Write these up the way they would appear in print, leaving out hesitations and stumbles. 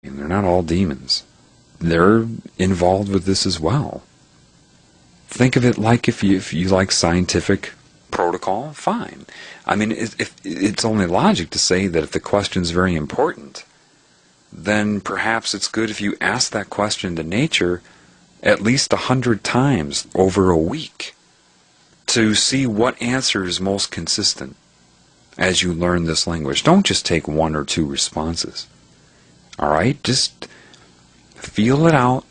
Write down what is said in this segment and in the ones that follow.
And they're not all demons. They're involved with this as well. Think of it like if you like scientific protocol, fine. I mean, it's only logic to say that if the question's very important, then perhaps it's good if you ask that question to nature at least 100 times over a week to see what answer is most consistent as you learn this language. Don't just take one or two responses. All right? Just feel it out.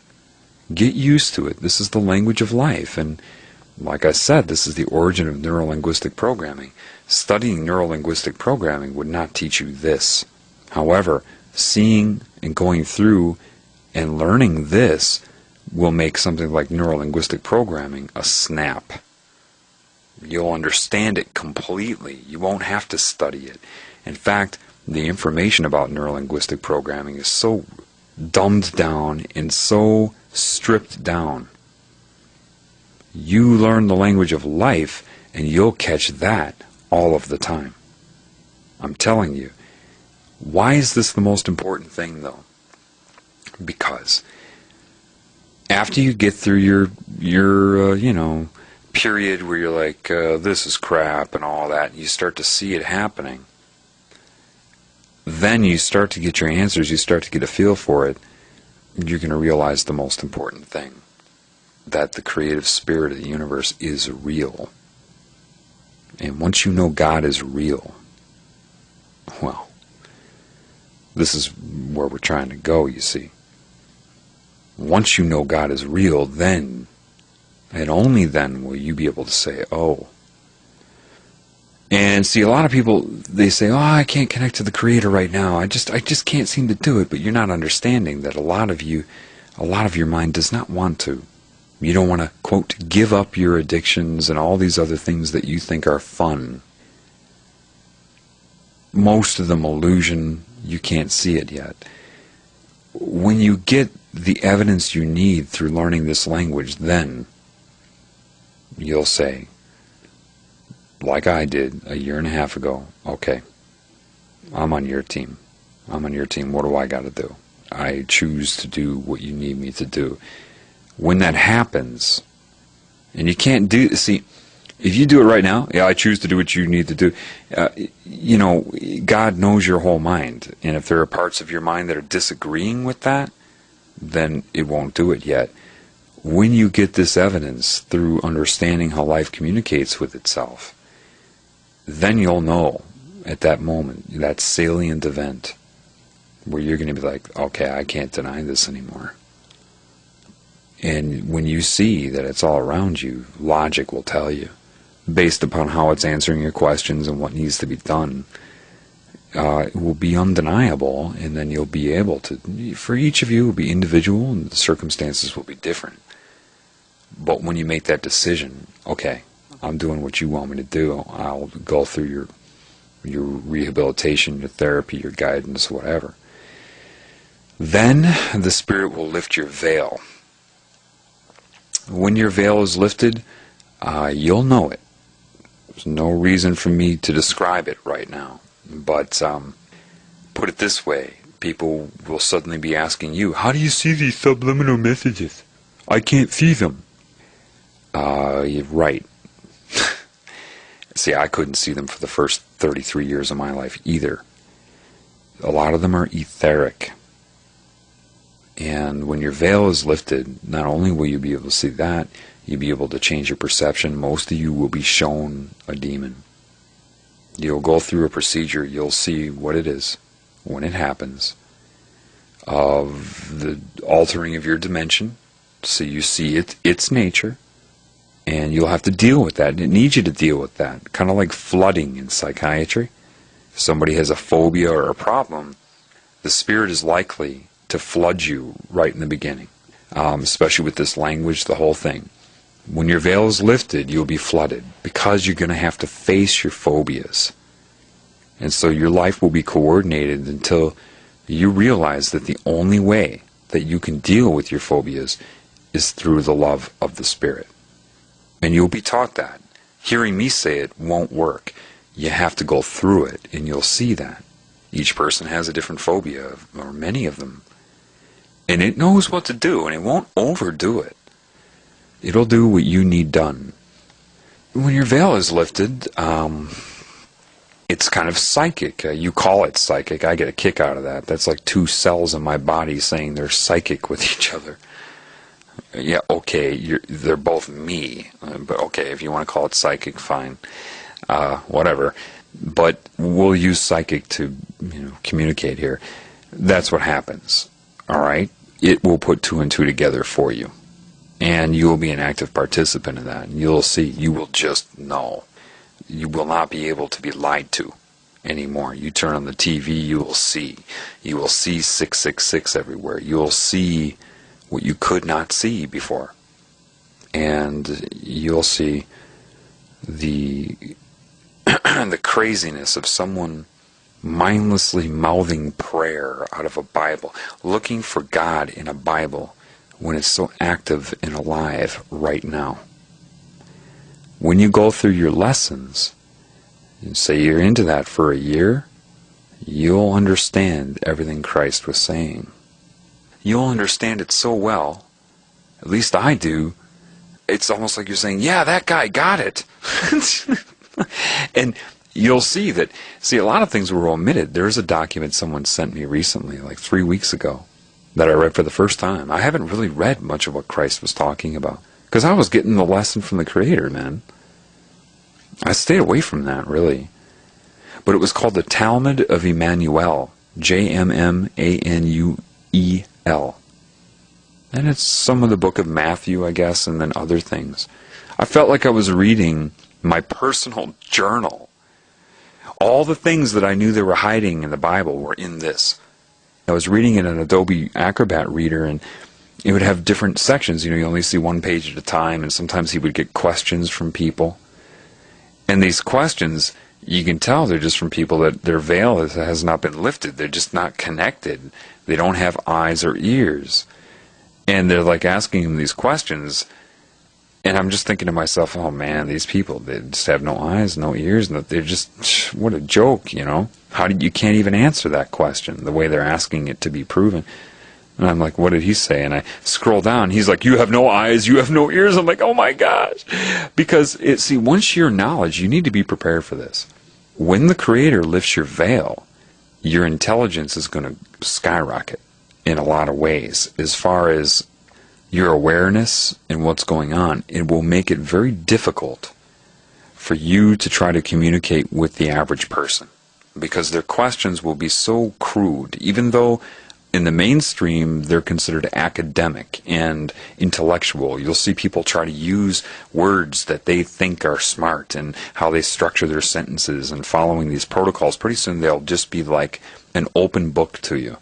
Get used to it. This is the language of life. And like I said, this is the origin of neuro-linguistic programming. Studying neuro-linguistic programming would not teach you this. However, seeing and going through and learning this will make something like neuro-linguistic programming a snap. You'll understand it completely. You won't have to study it. In fact, the information about neuro-linguistic programming is so dumbed down and so stripped down. You learn the language of life and you'll catch that all of the time. I'm telling you. Why is this the most important thing, though? Because after you get through your period where you're like, this is crap and all that, and you start to see it happening, then you start to get your answers, you start to get a feel for it, you're going to realize the most important thing, that the creative spirit of the universe is real. And once you know God is real, well, this is where we're trying to go, you see. Once you know God is real, then, and only then, will you be able to say, oh. And see, a lot of people, they say, oh, I can't connect to the Creator right now. I just can't seem to do it. But you're not understanding that a lot of your mind does not want to. You don't want to, quote, give up your addictions and all these other things that you think are fun. Most of them illusion. You can't see it yet. When you get the evidence you need through learning this language, then you'll say, like I did a year and a half ago, okay, I'm on your team. I'm on your team. What do I got to do? I choose to do what you need me to do. When that happens, and you can't do, see, if you do it right now, yeah, I choose to do what you need to do. God knows your whole mind. And if there are parts of your mind that are disagreeing with that, then it won't do it yet. When you get this evidence through understanding how life communicates with itself, then you'll know at that moment, that salient event, where you're going to be like, okay, I can't deny this anymore. And when you see that it's all around you, logic will tell you, based upon how it's answering your questions and what needs to be done, it will be undeniable, and then you'll be able to, for each of you, it will be individual, and the circumstances will be different. But when you make that decision, okay, I'm doing what you want me to do, I'll go through your rehabilitation, your therapy, your guidance, whatever, then the Spirit will lift your veil. When your veil is lifted, you'll know it. There's no reason for me to describe it right now. But put it this way, people will suddenly be asking you, how do you see these subliminal messages? I can't see them. You're right. See, I couldn't see them for the first 33 years of my life either. A lot of them are etheric. And when your veil is lifted, not only will you be able to see that, you'll be able to change your perception. Most of you will be shown a demon. You'll go through a procedure, you'll see what it is when it happens, of the altering of your dimension, so you see its nature, and you'll have to deal with that. It needs you to deal with that, kind of like flooding in psychiatry. If somebody has a phobia or a problem, the Spirit is likely to flood you right in the beginning, especially with this language, the whole thing. When your veil is lifted, you'll be flooded because you're going to have to face your phobias. And so your life will be coordinated until you realize that the only way that you can deal with your phobias is through the love of the Spirit. And you'll be taught that. Hearing me say it won't work. You have to go through it, and you'll see that. Each person has a different phobia, or many of them. And it knows what to do, and it won't overdo it. It'll do what you need done. When your veil is lifted, it's kind of psychic. You call it psychic. I get a kick out of that. That's like two cells in my body saying they're psychic with each other. Yeah, okay, they're both me. But okay, if you want to call it psychic, fine. Whatever. But we'll use psychic to, communicate here. That's what happens. All right? It will put two and two together for you. And you will be an active participant in that. You'll see. You will just know. You will not be able to be lied to anymore. You turn on the TV, you will see. You will see 666 everywhere. You will see what you could not see before. And you'll see the the craziness of someone mindlessly mouthing prayer out of a Bible, looking for God in a Bible when it's so active and alive right now. When you go through your lessons, and say you're into that for a year, you'll understand everything Christ was saying. You'll understand it so well, at least I do, it's almost like you're saying, yeah, that guy got it. And you'll see a lot of things were omitted. There's a document someone sent me recently, like 3 weeks ago, that I read for the first time. I haven't really read much of what Christ was talking about, because I was getting the lesson from the Creator, man. I stayed away from that, really. But it was called the Talmud of Emmanuel, Jmmanuel. And it's some of the book of Matthew, I guess, and then other things. I felt like I was reading my personal journal. All the things that I knew they were hiding in the Bible were in this. I was reading in an Adobe Acrobat reader, and it would have different sections. You only see one page at a time, and sometimes he would get questions from people. And these questions, you can tell they're just from people that their veil has not been lifted. They're just not connected. They don't have eyes or ears. And they're like asking him these questions, and I'm just thinking to myself, oh man, these people, they just have no eyes, no ears, and they're just, what a joke, How you can't even answer that question the way they're asking it to be proven. And I'm like, what did he say? And I scroll down, he's like, you have no eyes, you have no ears. I'm like, oh my gosh. Because, once your knowledge, you need to be prepared for this. When the Creator lifts your veil, your intelligence is going to skyrocket in a lot of ways. As far as your awareness and what's going on, it will make it very difficult for you to try to communicate with the average person, because their questions will be so crude, even though in the mainstream they're considered academic and intellectual. You'll see people try to use words that they think are smart and how they structure their sentences and following these protocols. Pretty soon they'll just be like an open book to you.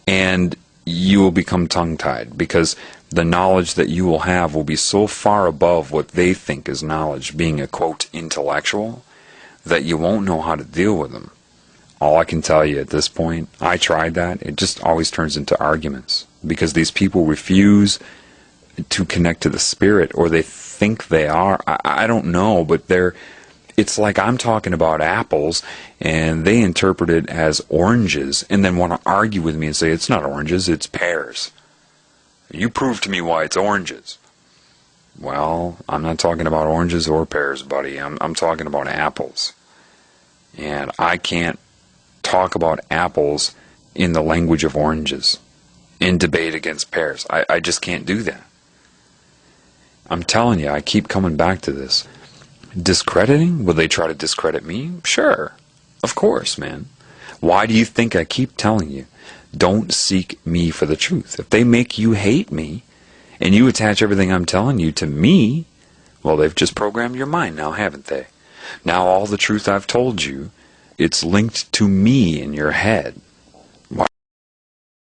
And you will become tongue-tied, because the knowledge that you will have will be so far above what they think is knowledge, being a, quote, intellectual, that you won't know how to deal with them. All I can tell you at this point, I tried that, it just always turns into arguments, because these people refuse to connect to the Spirit, or they think they are. I don't know, but it's like I'm talking about apples, and they interpret it as oranges, and then want to argue with me and say, it's not oranges, it's pears. You prove to me why it's oranges. Well, I'm not talking about oranges or pears, buddy. I'm talking about apples. And I can't talk about apples in the language of oranges in debate against pears. I just can't do that. I'm telling you, I keep coming back to this. Discrediting? Will they try to discredit me? Sure. Of course, man. Why do you think I keep telling you, don't seek me for the truth? If they make you hate me, and you attach everything I'm telling you to me, well, they've just programmed your mind now, haven't they? Now all the truth I've told you, it's linked to me in your head.